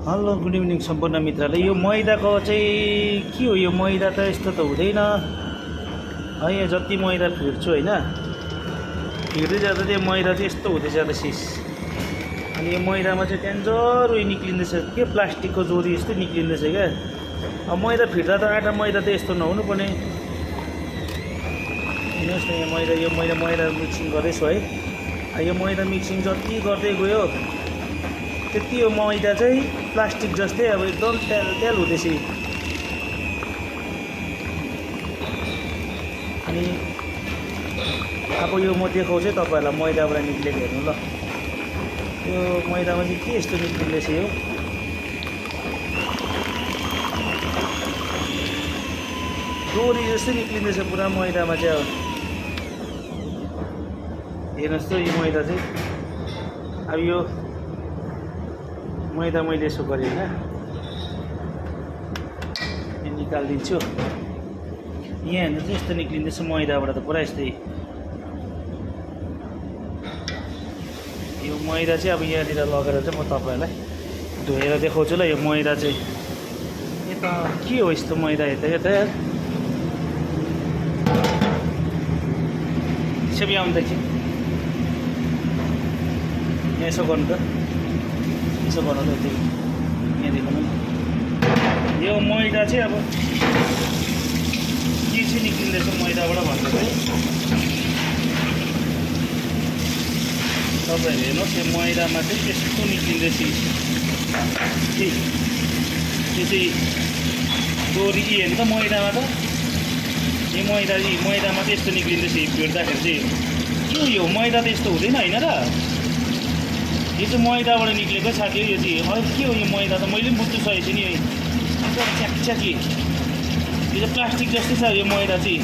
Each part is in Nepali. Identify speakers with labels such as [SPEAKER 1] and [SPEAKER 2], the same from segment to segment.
[SPEAKER 1] हेलो गुड इभिनिङ सम्पूर्ण मित्रले यो मैदाको चाहिँ के हो यो मैदा त यस्तो त हुँदैन है यहाँ जति मैदा फिर्छु होइन फिर्दै जाँदा चाहिँ मैदा चाहिँ यस्तो हुँदै जाँदा सिस अनि यो मैदामा चाहिँ डेन्जर उयो निक्लिँदैछ के प्लास्टिकको जोरी यस्तो निक्लिँदैछ क्या अब मैदा फिर्दा त आटा मैदा त यस्तो नहुनु पर्ने हेर्नुहोस् न यो मैदा मिक्सिङ गर्दैछु है यो मैदा मिक्सिङ जति गर्दै गयो त्यति यो मैदा चाहिँ प्लास्टिक जस्तै अब एकदम तेल हुँदैछ अनि अब यो म देखाउँछु तपाईँहरूलाई मैदाबाट निक्लेको हेर्नु ल यो मैदामा चाहिँ के यस्तो निक्लिँदैछ यो डोरी जस्तै निक्लिँदैछ पुरा मैदामा चाहिँ अब हेर्नुहोस् त यो मैदा चाहिँ अब यो मैदा मैले यसो गरेँ होइन यो निकालिदिन्छु यहाँ हेर्नु चाहिँ यस्तो निक्लिँदैछ मैदाबाट त पुरा यस्तै यो मैदा चाहिँ अब यहाँनिर लगेर चाहिँ म तपाईँहरूलाई धोएर देखाउँछु ल यो मैदा चाहिँ यता के हो यस्तो मैदा यता यार यसो आउँदाखेरि यहाँ यसो गर्नु त यसो गर्नु त त्यही यहाँ देखाउनु यो मैदा चाहिँ अब के चाहिँ निक्लिँदैछ मैदाबाट भन्दा चाहिँ तपाईँहरू हेर्नुहोस् यो मैदामा चाहिँ यस्तो निक्लिँदैछ के यो चाहिँ डोरी हेर्नु त मैदामा त यो मैदामा चाहिँ यस्तो निक्लिँदैछ भेट्दाखेरि चाहिँ के हो यो मैदा त यस्तो हुँदैन होइन र यो चाहिँ मैदाबाट निक्लेको साथी हो यो चाहिँ अहिले के हो यो मैदा त मैले पनि बुझ्नु सकेको छु नि च्याकी यो चाहिँ प्लास्टिक जस्तै छ यो मैदा चाहिँ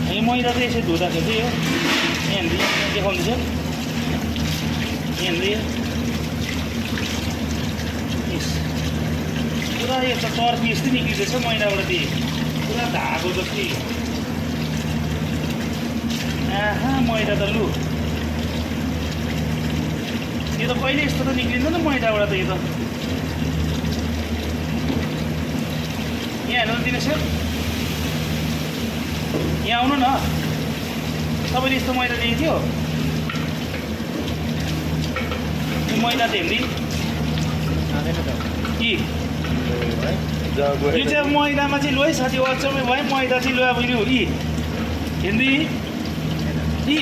[SPEAKER 1] यो मैदा चाहिँ यसरी धुँदाखेरि चाहिँ हो यहाँ देखाउँदैछ यहाँ पुरा यो त टर्की यस्तै निक्लिँदैछ मैदाबाट चाहिँ पुरा धागो जस्तै आहा मैदा त लु यो त कहिले यस्तो त निक्लिँदैन मैदाबाट त यो त यहाँ हेर्नु दिनेछ यहाँ आउनु न तपाईँले यस्तो मैदा देखेको थियो यो मैदा त हेर्ने कि यो चाहिँ अब मैदामा चाहिँ लो है साथी अचम्मै भयो मैदा चाहिँ लो अब यो हेर्ने कि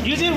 [SPEAKER 1] यो चाहिँ